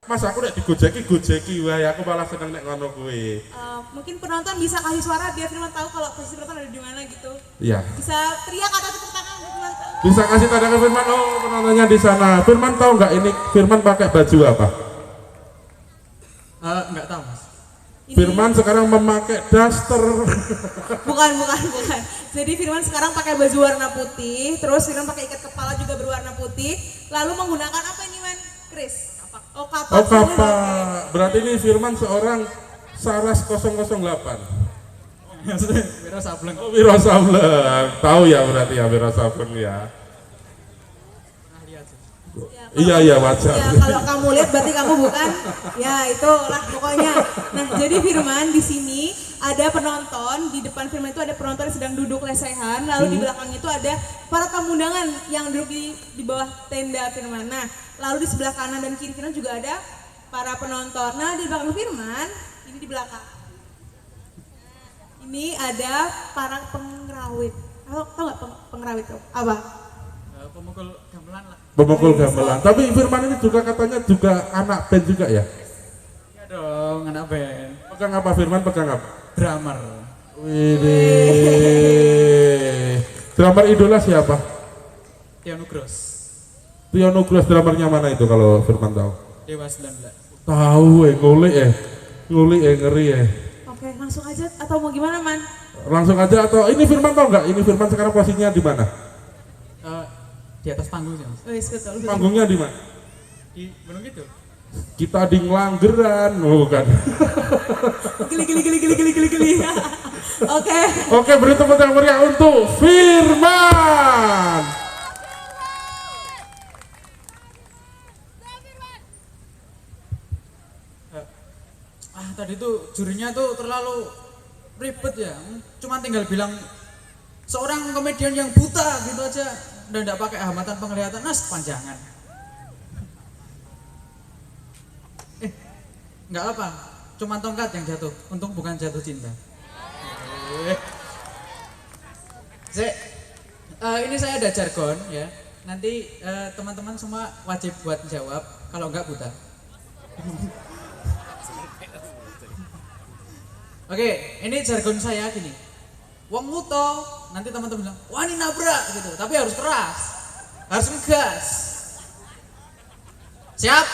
Mas aku nek digojeki wae aku malah seneng nek ngono kuwi. Mungkin penonton bisa kasih suara biar Firman tahu kalau posisi penonton ada di mana gitu. Iya. Bisa teriak atau tepuk tangan biar Firman tahu. Bisa kasih tanda ke Firman, oh penontonnya di sana. Firman tahu nggak ini Firman pakai baju apa? Nggak tahu mas. Ini, Firman sekarang memakai daster. bukan. Jadi Firman sekarang pakai baju warna putih, terus Firman pakai ikat kepala juga berwarna putih, lalu menggunakan apa ini man? Chris? Oh kapak. Oh kapak. Berarti ini Firman seorang Saras 008. Wiro Sableng. Oh Wiro Sableng. Tahu ya berarti ya Wiro Sableng ya. Iya wajar. Ya kalau kamu lihat berarti kamu bukan. Ya itulah pokoknya. Nah jadi Firman di sini ada penonton, di depan Firman itu ada penonton yang sedang duduk lesehan, lalu di belakang itu ada para tamu undangan yang duduk di bawah tenda Firman. Nah lalu di sebelah kanan dan kiri Firman juga ada para penonton. Nah di belakang Firman ini di belakang. Ini ada para pengrawit. Tahu nggak pengrawit itu apa? Pemukul gamelan lah. Pemukul gamelan. Tapi Firman ini juga katanya juga anak band juga ya? Iya dong, anak band. Pegang apa Firman? Pegang apa? Drummer. Widih. Drummer idola siapa? Tio Nugros. Tio Nugros drummernya mana itu kalau Firman tahu? Dewa 19. Tahu ngulik ngeri Oke, langsung aja atau mau gimana man? Langsung aja atau ini Firman tahu nggak? Ini Firman sekarang posisinya di mana? Di atas panggung sih mas. Betul. Panggungnya di mana? Di Gunung gitu. Kita di Ngelanggeran, bukan? Geli. Oke. Oke, beri tepuk tangan meriah untuk Firman. Tadi tuh jurinya tuh terlalu ribet ya. Cuma tinggal bilang seorang komedian yang buta gitu aja dan tidak pakai hambatan penglihatan, sepanjangan. Nggak apa, cuma tongkat yang jatuh. Untung bukan jatuh cinta. Ini saya ada jargon ya. Nanti teman-teman semua wajib buat jawab. Kalau nggak buta. Oke, ini jargon saya gini. Wong muto, nanti teman-teman bilang, wah ini nabrak gitu, tapi harus keras, harus ngegas. Siap?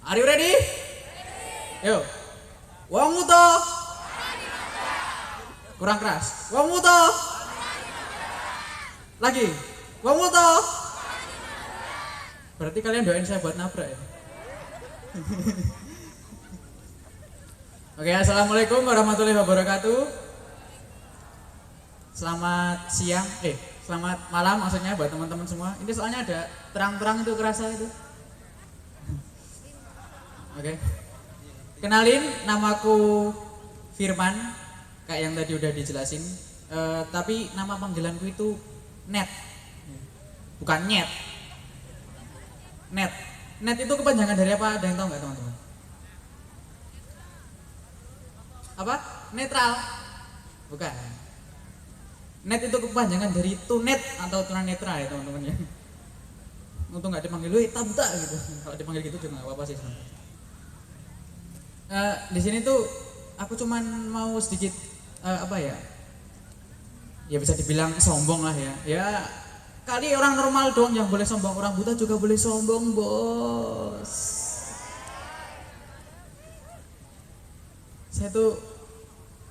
Are you ready? Yo, wong muto, kurang keras. Wong muto, lagi. Wong muto. Berarti kalian doain saya buat nabrak ya? Oke, assalamualaikum warahmatullahi wabarakatuh. Selamat siang, selamat malam maksudnya buat teman-teman semua. Ini soalnya ada terang-terang itu kerasa itu. Oke. Kenalin, namaku Firman, kayak yang tadi udah dijelasin. Tapi nama panggilanku itu Net, bukan Nyet. Net. Net itu kepanjangan dari apa? Ada yang tahu nggak teman-teman? Apa? Netral? Bukan. Net itu kepanjangan dari tunet atau tunanetra ya teman-teman ya. Untung nggak dipanggil lu buta gitu. Kalau dipanggil gitu juga nggak apa-apa sih. Di sini tuh aku cuman mau sedikit apa ya? Ya bisa dibilang sombong lah ya. Ya kali orang normal doang yang boleh sombong, orang buta juga boleh sombong bos. Saya tuh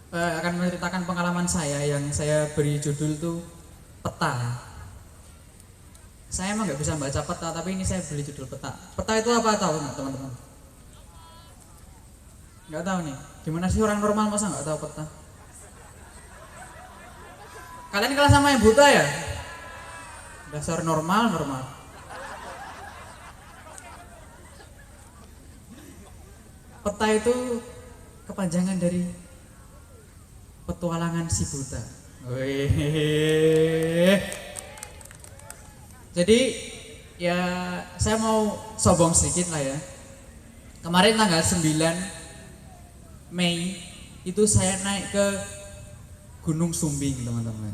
akan menceritakan pengalaman saya yang saya beri judul tuh peta. Saya emang nggak bisa baca peta, tapi ini saya beri judul peta. Peta itu apa tahu nggak teman-teman? Nggak tahu nih. Gimana sih orang normal masa nggak tahu peta? Kalian kelas sama yang buta ya? Dasar normal. Peta itu kepanjangan dari petualangan si buta. Wih. Jadi ya saya mau sombong sedikit lah ya. Kemarin tanggal 9 Mei itu saya naik ke Gunung Sumbing teman-teman.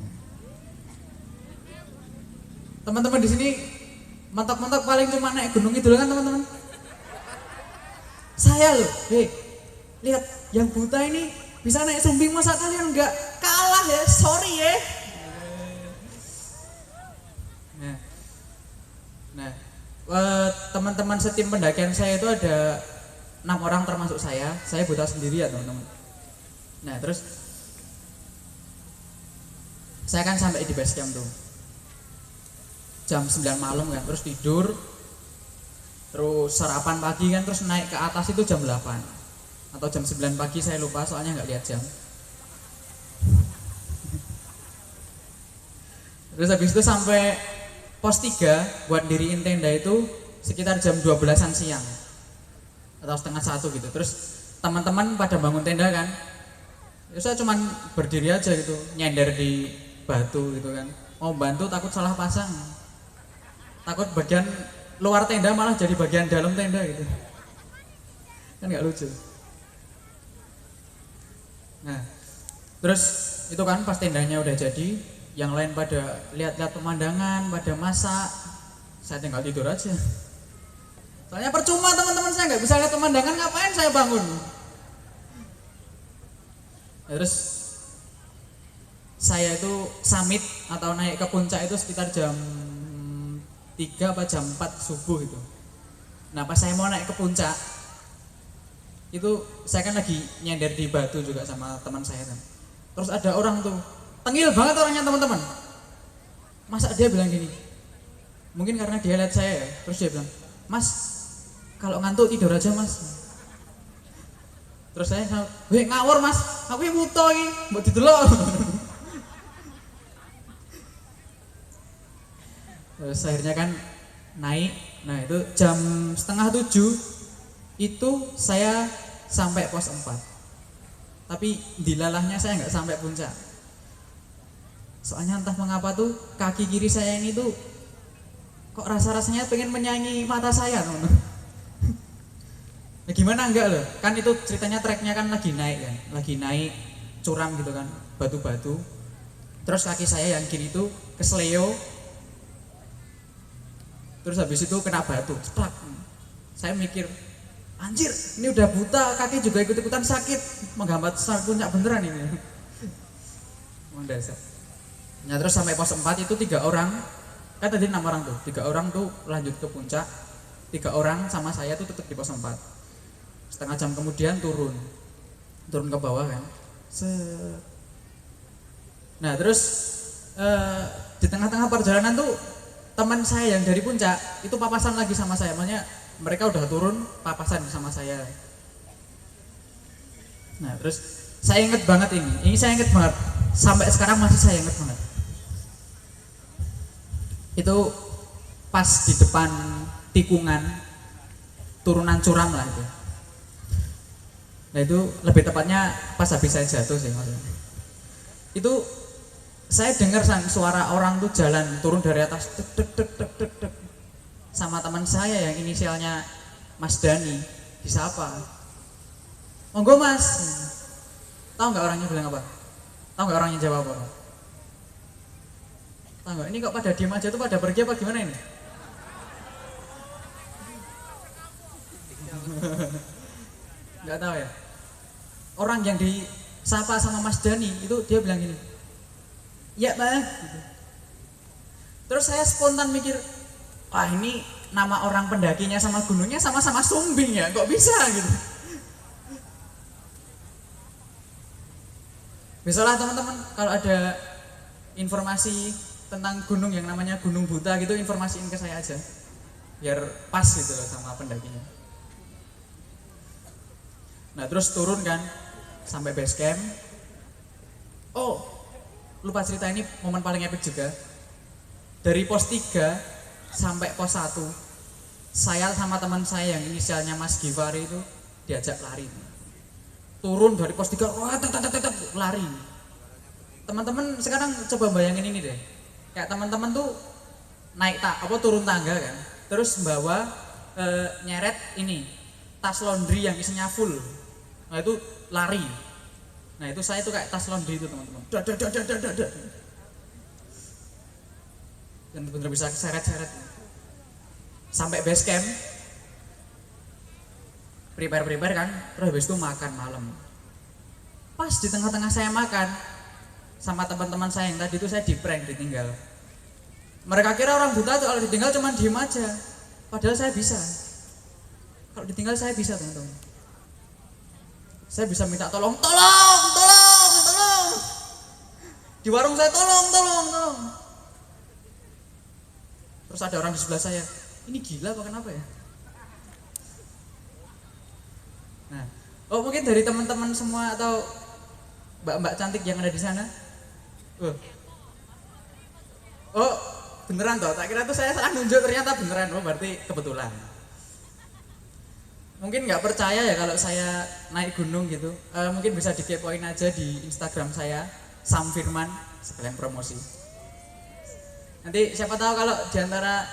Teman-teman di sini mentok-mentok paling cuma naik gunung itu kan teman-teman. saya loh, lihat yang buta ini bisa naik sumbing, masa kalian nggak kalah ya, sorry ya. Nah, teman-teman setim pendakian saya itu ada 6 orang termasuk saya buta sendiri ya teman-teman. Nah terus saya kan sampai di base camp tuh jam 9 malam kan, terus tidur, terus sarapan pagi kan, terus naik ke atas itu jam 8 atau jam 9 pagi, saya lupa soalnya nggak lihat jam. Terus habis itu sampai pos 3 buat diriin tenda itu sekitar jam 12-an siang atau setengah 1 gitu. Terus teman-teman pada bangun tenda kan, ya saya cuman berdiri aja gitu, nyender di batu gitu kan, mau bantu takut salah pasang, takut bagian luar tenda malah jadi bagian dalam tenda gitu kan, nggak lucu. Nah terus itu kan pas tendanya udah jadi, yang lain pada lihat-lihat pemandangan, pada masak, saya tinggal tidur aja. Soalnya percuma teman-teman, saya nggak bisa lihat pemandangan, ngapain saya bangun. Ya, terus saya itu summit atau naik ke puncak itu sekitar jam 3 apa jam 4 subuh itu. Nah pas saya mau naik ke puncak itu saya kan lagi nyender di batu juga sama teman saya kan. Terus ada orang tuh, tengil banget orangnya teman-teman. Masa dia bilang gini, mungkin karena dia lihat saya ya, terus dia bilang, "Mas, kalau ngantuk tidur aja mas." Terus saya, "Weh ngawur mas, aku yang buta ini, mau didelok." Terus akhirnya kan naik. Nah itu jam setengah 7 itu saya sampai pos 4. Tapi dilalahnya saya nggak sampai puncak. Soalnya entah mengapa tuh kaki kiri saya ini tuh kok rasa-rasanya pengen menyaingi mata saya teman-teman. Nah, gimana enggak loh, kan itu ceritanya treknya kan lagi naik kan, lagi naik curam gitu kan, batu-batu. Terus kaki saya yang kiri itu kesleo, terus habis itu kena batu, ceplak. Saya mikir, anjir, ini udah buta, kaki juga ikut-ikutan sakit, menghambat puncak beneran ini. Emang dasar. Nah terus sampai pos 4 itu 3 orang, kan tadi 6 orang tuh, 3 orang tuh lanjut ke puncak, 3 orang sama saya tuh tetap di pos 4. Setengah jam kemudian turun ke bawah kan. Nah terus di tengah-tengah perjalanan tuh teman saya yang dari puncak itu papasan lagi sama saya, makanya mereka udah turun papasan sama saya. Nah terus saya inget banget ini saya inget banget, sampai sekarang masih saya inget banget. Itu pas di depan tikungan turunan curam lah itu. Nah itu lebih tepatnya pas habis saya jatuh sih maksudnya. Itu saya dengar suara orang tuh jalan turun dari atas tek tek tek tek tek tek. Sama teman saya yang inisialnya Mas Dani disapa, "Monggo Mas." Tahu nggak orangnya bilang apa? Tahu nggak orangnya jawab apa? Tahu nggak? Ini kok pada diem aja tuh, pada pergi apa gimana ini? Nggak tahu ya. Orang yang disapa sama Mas Dani itu dia bilang gini, "Ya Bang." Gitu. Terus saya spontan mikir, wah ini nama orang pendakinya sama gunungnya sama-sama Sumbing ya, kok bisa gitu. Biasalah teman-teman kalau ada informasi tentang gunung yang namanya Gunung Buta gitu, informasiin ke saya aja biar pas gitu loh sama pendakinya. Nah terus turun kan sampai base camp. Oh lupa cerita, ini momen paling epic juga. Dari pos 3 sampai pos 1 saya sama teman saya yang inisialnya Mas Givari itu diajak lari. Turun dari pos 3 lari. Teman-teman sekarang coba bayangin ini deh, kayak teman-teman tuh naik turun tangga kan, terus bawa nyeret ini tas laundry yang isinya full. Nah itu lari. Nah itu saya tuh kayak tas laundry itu teman-teman. Dan bener-bener bisa seret-seret. Sampai base camp prepare kan, terus habis itu makan malam. Pas di tengah-tengah saya makan sama teman-teman saya yang tadi itu saya di prank ditinggal. Mereka kira orang buta tuh kalau ditinggal cuma diem aja, padahal saya bisa. Kalau ditinggal saya bisa teman-teman. Saya bisa minta tolong. Di warung saya tolong. Terus ada orang di sebelah saya, ini gila apa kenapa ya? Nah, mungkin dari teman-teman semua atau mbak-mbak cantik yang ada di sana. Beneran toh, tak kira tuh saya salah nunjuk, ternyata beneran. Berarti kebetulan. Mungkin nggak percaya ya kalau saya naik gunung gitu. Mungkin bisa dikepoin aja di Instagram saya, Sam Firman, sekalian promosi. Nanti siapa tahu kalau diantara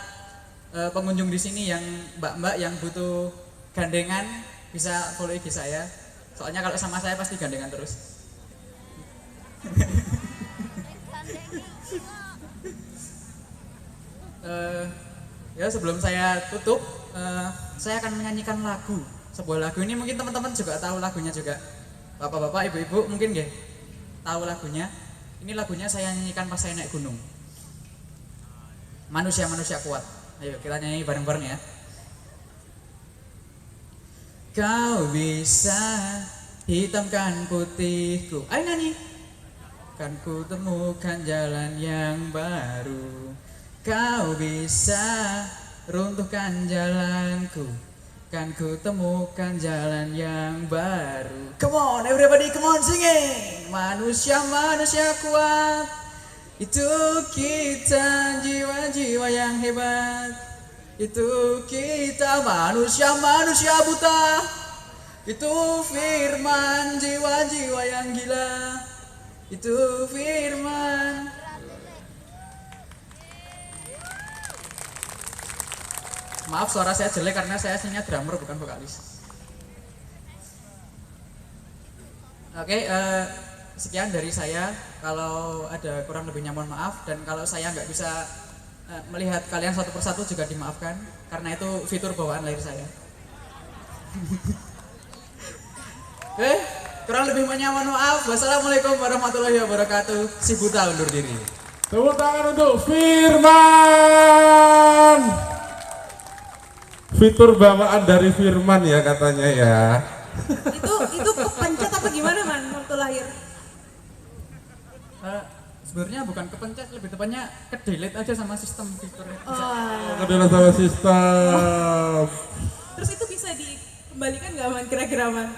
pengunjung di sini yang mbak-mbak yang butuh gandengan bisa follow IG saya. Soalnya kalau sama saya pasti gandengan terus. Ya sebelum saya tutup, saya akan menyanyikan lagu. Sebuah lagu ini mungkin teman-teman juga tahu lagunya juga. Bapak-bapak, ibu-ibu mungkin ya tahu lagunya. Ini lagunya saya nyanyikan pas saya naik gunung. Manusia-manusia kuat. Ayo kita nyanyi bareng-bareng ya. Kau bisa hitamkan putihku. Ayo nyanyi. Kan ku temukan jalan yang baru. Kau bisa runtuhkan jalanku. Kan ku temukan jalan yang baru. Come on everybody, come on singing. Manusia-manusia kuat. Itu kita jiwa-jiwa yang hebat. Itu kita manusia-manusia buta. Itu firman jiwa-jiwa yang gila. Itu firman. Maaf suara saya jelek karena saya aslinya drummer bukan vokalis. Oke, sekian dari saya. Kalau ada kurang lebihnya mohon maaf, dan kalau saya nggak bisa melihat kalian satu persatu juga dimaafkan karena itu fitur bawaan lahir saya. Oke, kurang lebihnya mohon maaf. Wassalamualaikum warahmatullahi wabarakatuh. Si buta undur diri. Tepuk tangan untuk Firman. Fitur bawaan dari Firman ya katanya ya. Itu kepencet apa gimana man waktu lahir? Sebenarnya bukan kepencet, lebih tepatnya ke-delete aja sama sistem fiturnya. Adalah sama sistem. Terus itu bisa dikembalikan nggak man kira-kira man?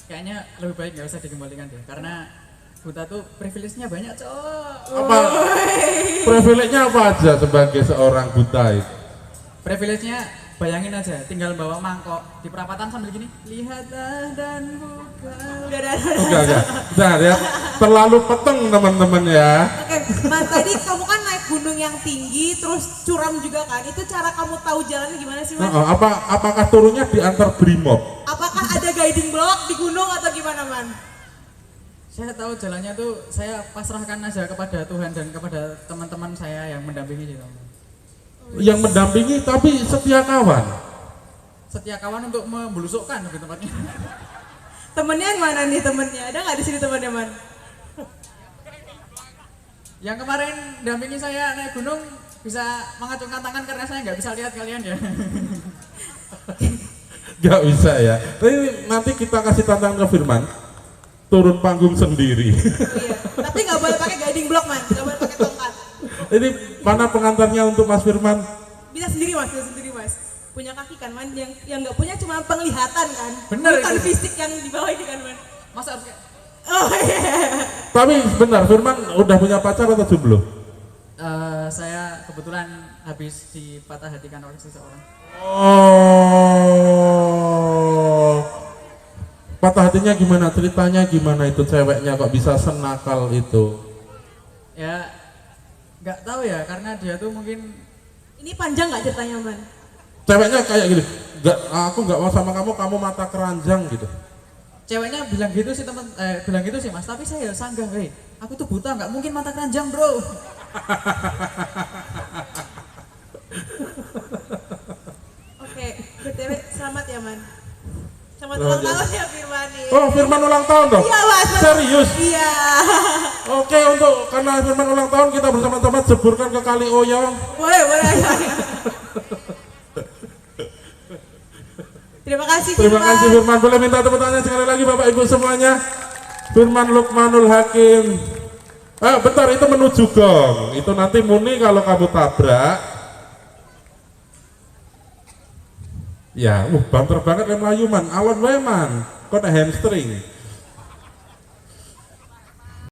Kayaknya lebih baik nggak usah dikembalikan deh, karena buta tuh privilege-nya banyak cowok. Apa? Privilege-nya apa aja sebagai seorang buta itu? Privilege-nya bayangin aja, tinggal bawa mangkok di perapatan sambil gini, lihatlah dan buka. Udah. Nah, ya, terlalu peteng teman-teman ya. Oke, man tadi kamu kan naik gunung yang tinggi, terus curam juga kan? Itu cara kamu tahu jalannya gimana sih man? Apakah turunnya di antar brimob? Apakah ada guiding block di gunung atau gimana man? Saya tahu jalannya tuh saya pasrahkan aja kepada Tuhan dan kepada teman-teman saya yang mendampingi gitu. Yang mendampingi tapi setia kawan. Setia kawan untuk membelusukkan lebih tempatnya. Temennya yang mana nih temennya? Ada nggak di sini temennya man? Yang kemarin dampingi saya naik gunung bisa mengacungkan tangan karena saya nggak bisa lihat kalian ya. Gak bisa ya. Tapi nanti kita kasih tantangan ke Firman. Turun panggung sendiri. Iya. Tapi nggak boleh pakai guiding block man, nggak boleh pakai tongkat. Ini mana pengantarnya untuk Mas Firman? Bisa sendiri mas. Punya kaki kan man, yang nggak punya cuma penglihatan kan. Bener bukan itu. fisik yang di bawah ini kan man. Masa harus kayak Oh iya. Tapi benar, Firman udah punya pacar atau jomblo? saya kebetulan habis dipatah hatikan oleh seseorang. Oh, patah hatinya gimana? Ceritanya gimana itu ceweknya kok bisa senakal itu? Ya nggak tahu ya, karena dia tuh mungkin Ini panjang nggak ceritanya man? Ceweknya kayak gini, aku nggak mau sama kamu, kamu mata keranjang gitu. ceweknya bilang gitu sih bilang gitu sih mas, tapi saya sanggah, aku tuh buta, nggak mungkin mata keranjang bro. Oke, BTW selamat ya man. Selamat ulang tahun ya Firman nih. Oh, Firman ulang tahun dong? Iya Mas. Serius? Iya. Oke, untuk karena Firman ulang tahun kita bersama-sama jeburkan ke Kali Oyo. Boleh. Terima kasih Firman. Terima kasih Firman. Boleh minta tepuk tangan sekali lagi Bapak Ibu semuanya. Firman Lukmanul Hakim. Bentar, itu menuju gong. Itu nanti muni kalau kamu tabrak. Ya, banter banget lem layu man. Alon wae man. Kok hamstring.